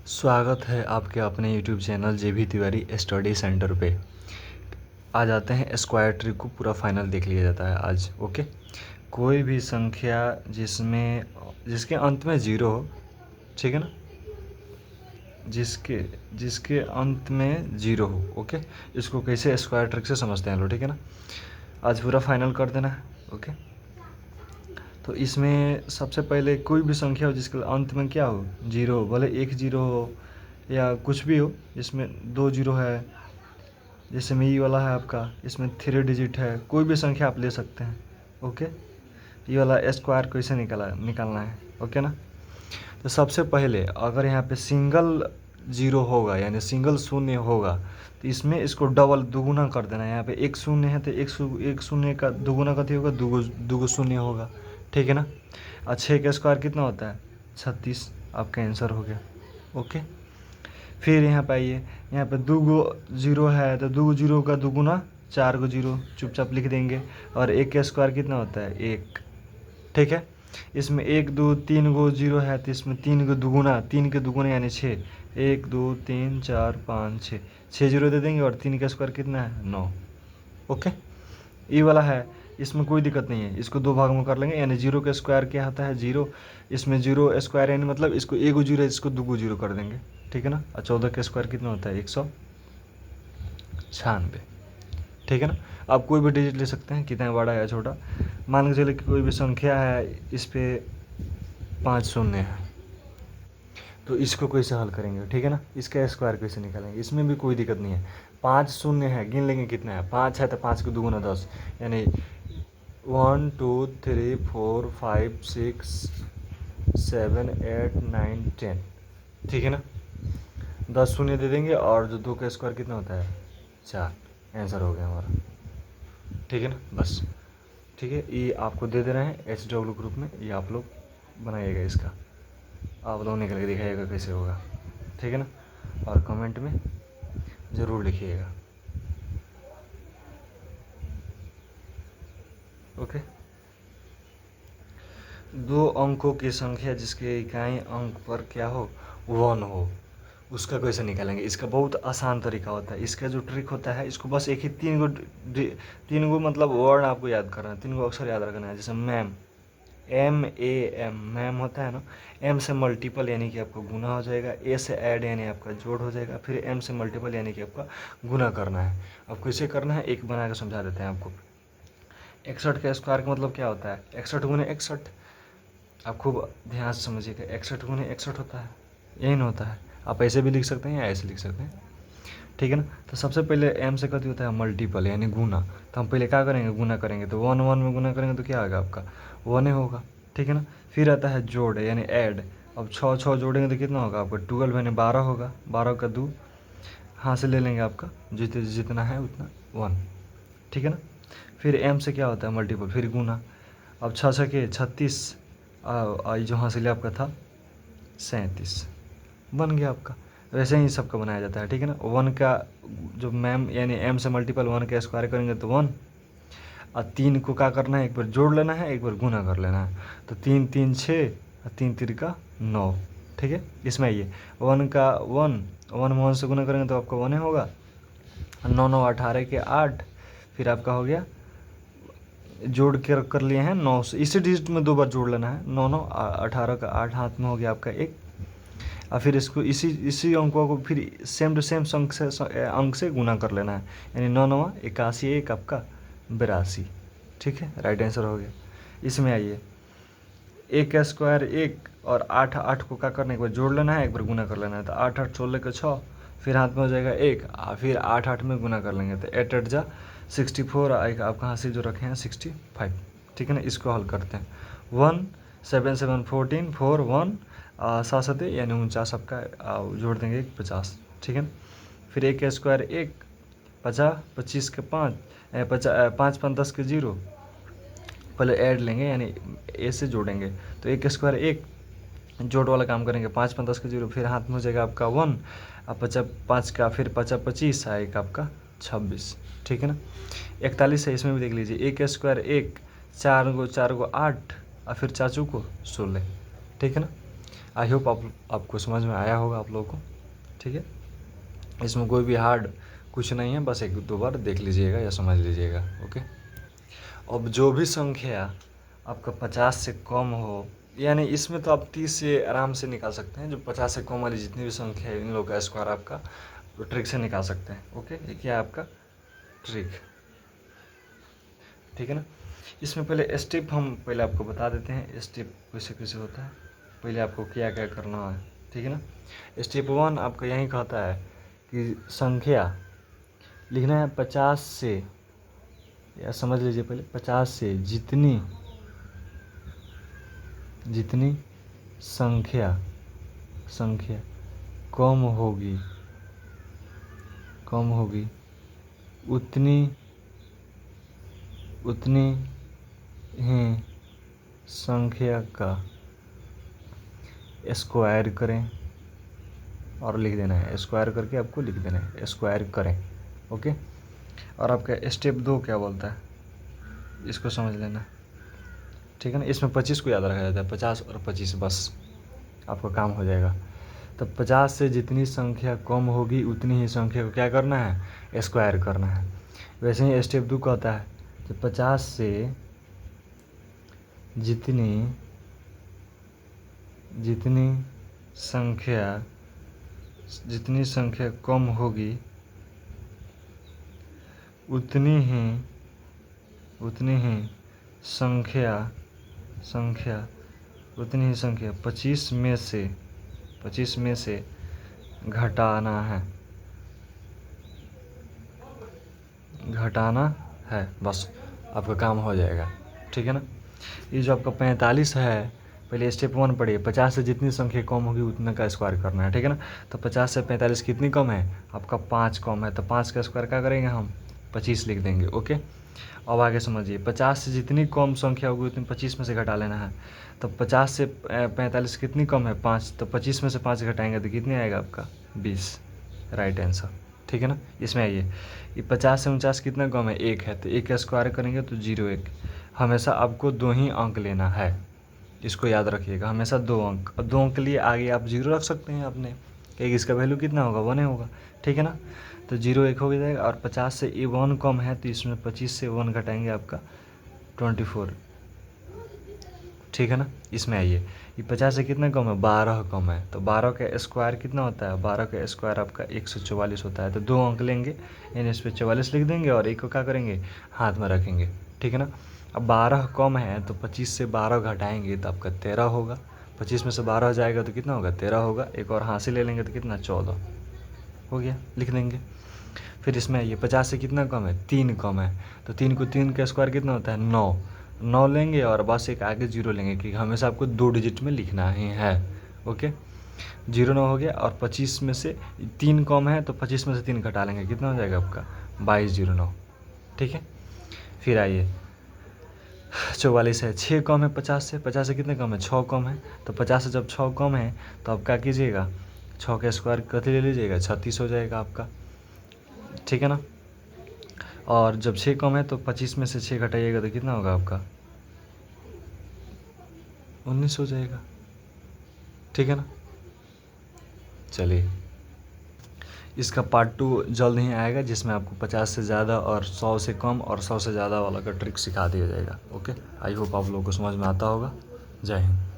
स्वागत है आपके अपने YouTube channel JB Tiwari study centre पे। आज आते हैं स्क्वायर ट्रिक को पूरा फाइनल देख लिया जाता है आज। ओके, कोई भी संख्या जिसके अंत में ज़ीरो हो, ठीक है ना, जिसके अंत में ज़ीरो हो। ओके, इसको कैसे स्क्वायर ट्रिक से समझते हैं लोग, ठीक है ना। आज पूरा फाइनल कर देना है। ओके, तो इसमें सबसे पहले कोई भी संख्या हो जिसके अंत में क्या हो, जीरो हो, भले एक जीरो हो या कुछ भी हो, इसमें दो जीरो है, जैसे में ये वाला है आपका, इसमें 3 डिजिट है, कोई भी संख्या आप ले सकते हैं। ओके, ये वाला स्क्वायर कैसे निकालना है। ओके ना, तो सबसे पहले अगर यहाँ पे सिंगल जीरो होगा यानी सिंगल शून्य होगा तो इसमें इसको डबल दुगुना कर देना है। यहाँ पे एक शून्य है तो एक शून्य का दुगुना कथी होगा, दुगो शून्य होगा, ठीक है ना। और 6 का स्क्वायर कितना होता है, 36, आपका आंसर हो गया। ओके, फिर यहाँ पे आइए, यहाँ पे दूगो जीरो है तो दूगो जीरो का दुगुना 4 गो जीरो चुपचाप लिख देंगे। और एक का स्क्वायर कितना होता है, एक, ठीक है। इसमें 1 2 3 गो जीरो है तो इसमें 3 के दुगुना यानी 6, 1 2 3 4 5 6 जीरो दे देंगे। और 3 का स्क्वायर कितना है, 9। ओके, ये वाला है, इसमें कोई दिक्कत नहीं है, इसको दो भाग में कर लेंगे। यानी जीरो का स्क्वायर क्या होता है, जीरो, इसमें जीरो स्क्वायर यानी मतलब इसको एक जीरो है, इसको दो जीरो कर देंगे, ठीक है ना। और 14 का स्क्वायर कितना होता है, 196, ठीक है ना। आप कोई भी डिजिट ले सकते हैं, कितना बड़ा या छोटा। मान के चलिए कि कोई भी संख्या है, इस पे 5 शून्य है, तो इसको कैसे हल करेंगे, ठीक है ना। इसका स्क्वायर कैसे निकालेंगे, इसमें भी कोई दिक्कत नहीं है। 5 शून्य है, गिन लेंगे कितना है, 5 है तो 5 के दुगुना 10, यानी 1 2 3 4 5 6 7 8 9 10, ठीक है ना। 10 शून्य दे देंगे और जो 2 का स्क्वायर कितना होता है, 4, आंसर हो गया हमारा, ठीक है ना। बस ठीक है, ये आपको दे दे रहे हैं HW ग्रुप में, ये आप लोग बनाइएगा, इसका आप लोग निकल के दिखाइएगा कैसे होगा, ठीक है ना। और कमेंट में ज़रूर लिखिएगा। ओके, दो अंकों की संख्या जिसके इकाई अंक पर क्या हो, 1 हो, उसका कैसे निकालेंगे। इसका बहुत आसान तरीका होता है। इसका जो ट्रिक होता है, इसको बस एक ही तीन गो मतलब वर्ड आपको याद करना है, 3 गो अक्षर याद रखना है। जैसे मैम, MAM, मैम होता है ना, M से मल्टीपल यानी कि आपका गुना हो जाएगा, A से ऐड यानी आपका जोड़ हो जाएगा, फिर M से मल्टीपल यानी कि आपका गुना करना है। अब कैसे करना है, एक बना के समझा देते हैं आपको। 61 का स्क्वायर का मतलब क्या होता है, 61 गुने 61। आप खूब ध्यान से समझिएगा, 61 गुने 61 होता है, यही ना होता है। आप ऐसे भी लिख सकते हैं या ऐसे लिख सकते हैं, ठीक है ना। तो सबसे पहले M से कथी होता है, मल्टीपल यानी गुना। तो हम पहले क्या करेंगे, गुना करेंगे, तो 1 1 में गुना करेंगे तो क्या आएगा आपका, 1 होगा, ठीक है ना। फिर आता है जोड़ यानी ऐड। अब 6 6 जोड़ेंगे तो कितना होगा आपका, 12 यानी 12 होगा, 12 का 2 हाथ से ले लेंगे, आपका जितना है उतना 1, ठीक है ना। फिर M से क्या होता है, मल्टीपल, फिर गुना। अब 6 6 के 36, जो हासिल आपका था 37, बन गया आपका। वैसे ही सबका बनाया जाता है, ठीक है ना। 1 का जो मैम यानी M से मल्टीपल 1 का स्क्वायर करेंगे तो 1, और 3 को क्या करना है, एक बार जोड़ लेना है, एक बार गुना कर लेना है। तो 3 3 6 और 3 3 का 9, ठीक है। इसमें ये 1 का 1 में 1 से गुना करेंगे तो आपका 1 होगा, 9 9 18 के 8, फिर आपका हो गया, जोड़ के कर लिए हैं 9 से, इसी डिजिट में 2 बार जोड़ लेना है, 9 9 18 का 8 हाथ में हो गया आपका 1। और फिर इसको इसी अंकों को फिर सेम टू सेम अंक से गुना कर लेना है, यानी 9 9 81, 1 आपका 82, ठीक है, राइट आंसर हो गया। इसमें आइए, 1 का स्क्वायर 1 और 8 8 को क्या करना है, एक बार जोड़ लेना है, एक बार गुना कर लेना है। तो 8 8 16 के 6, फिर हाथ में हो जाएगा 1, फिर 8 8 में गुना कर लेंगे तो 8 8 जा 64 आएगा आपका, हाथ से जो रखे हैं 65, ठीक है ना। इसको हल करते हैं, 1 7 7 14 4 1 सात सते यानी 49 आपका, जोड़ देंगे 50, ठीक है ना। फिर 1 का स्क्वायर 1, 50 25 के 5, 5 5 10 के 0, पहले ऐड लेंगे यानी A से जोड़ेंगे। तो 1 का स्क्वायर 1, जोड़ वाला काम करेंगे, 5 5 10 के 0, फिर हाथ में हो जाएगा आपका 1, अब 50 5 का, फिर 50 25 आएगा आपका 26, ठीक है ना। 41 है, इसमें भी देख लीजिए, 1 का स्क्वायर 1, 4 गो 8 और फिर चाचू को 16, ठीक है ना। आई होप आपको समझ में आया होगा आप लोगों को, ठीक है। इसमें कोई भी हार्ड कुछ नहीं है, बस एक दो बार देख लीजिएगा या समझ लीजिएगा, ओके। अब जो भी संख्या आपका 50 से कम हो, यानी इसमें तो आप 30 से आराम से निकाल सकते हैं। जो 50 से कम वाली जितनी भी संख्या है इन लोगों का स्क्वायर आपका ट्रिक से निकाल सकते हैं, ओके। ये क्या है आपका ट्रिक, ठीक है ना। इसमें पहले स्टेप हम पहले आपको बता देते हैं, स्टेप कैसे कैसे होता है, पहले आपको क्या क्या करना है, ठीक है ना। स्टेप 1 आपका यही कहता है कि संख्या लिखना है 50 से, या समझ लीजिए पहले 50 से जितनी संख्या कम होगी उतनी ही संख्या का स्क्वायर करें, और लिख देना है, स्क्वायर करके आपको लिख देना है, स्क्वायर करें, ओके। और आपका स्टेप 2 क्या बोलता है, इसको समझ लेना, ठीक है ना। इसमें 25 को याद रखा जाता है, 50 और 25, बस आपका काम हो जाएगा। तो 50 से जितनी संख्या कम होगी उतनी ही संख्या को क्या करना है, स्क्वायर करना है। वैसे ही स्टेप 2 कहता है कि 50 से जितनी संख्या कम होगी उतनी ही संख्या 25 में से घटाना है, बस आपका काम हो जाएगा, ठीक है ना। ये जो आपका 45 है, पहले स्टेप 1 पढ़िए, 50 से जितनी संख्या कम होगी उतना का स्क्वायर करना है, ठीक है ना। तो 50 से 45 कितनी कम है, आपका 5 कम है, तो 5 का स्क्वायर क्या करेंगे हम, 25 लिख देंगे, ओके। अब आगे समझिए, 50 से जितनी कम संख्या होगी उतनी 25 में से घटा लेना है। तो 50 से 45 कितनी कम है, 5, तो 25 में से 5 घटाएंगे तो कितनी आएगा आपका 20, राइट आंसर, ठीक है ना। इसमें आइए, ये 50 से 49 कितना कम है, 1 है, तो 1 का स्क्वायर करेंगे तो 0 1। हमेशा आपको 2 ही अंक लेना है, इसको याद रखिएगा, हमेशा 2 अंक। और 2 अंक के लिए आगे आप 0 रख सकते हैं अपने, एक इसका वैल्यू कितना होगा, 1 होगा, ठीक है ना। तो 0 1 हो जाएगा, और 50 से ये 1 कम है, तो इसमें 25 से 1 घटाएंगे आपका 24, ठीक है ना। इसमें आइए, ये 50 से कितना कम है, 12 कम है, तो 12 का स्क्वायर कितना होता है, 12 का स्क्वायर आपका 144 होता है। तो 2 अंक लेंगे, यानी इस पर 44 लिख देंगे, और 1 को क्या करेंगे, हाथ में रखेंगे, ठीक है ना। अब 12 कम है, तो 25 से 12 घटाएंगे तो आपका 13 होगा, 25 में से 12 जाएगा तो कितना होगा, 13 होगा। एक और हाथ से ले लेंगे तो कितना, 14 हो गया, लिख देंगे। फिर इसमें आइए, 50 से कितना कम है, 3 कम है, तो 3 का स्क्वायर कितना होता है, 9 लेंगे, और बस एक आगे 0 लेंगे, क्योंकि हमेशा आपको 2 डिजिट में लिखना ही है, ओके। 0 9 हो गया, और 25 में से 3 कम है, तो 25 में से 3 घटा लेंगे, कितना हो जाएगा आपका 22 0 9, ठीक है। फिर आइए, 44 है, 6 कम है 50 से कितने कम है, 6 कम है, तो 50 से जब 6 कम है तो आप क्या कीजिएगा, 6 का स्क्वायर कथी ले लीजिएगा, 36 हो जाएगा आपका, ठीक है ना। और जब 6 कम है तो 25 में से 6 घटाइएगा तो कितना होगा आपका 19 हो जाएगा, ठीक है ना। चलिए, इसका पार्ट 2 जल्द ही आएगा, जिसमें आपको 50 से ज़्यादा और 100 से कम और 100 से ज़्यादा वाला का ट्रिक सिखा दिया जाएगा, ओके। आई होप आप लोगों को समझ में आता होगा। जय हिंद।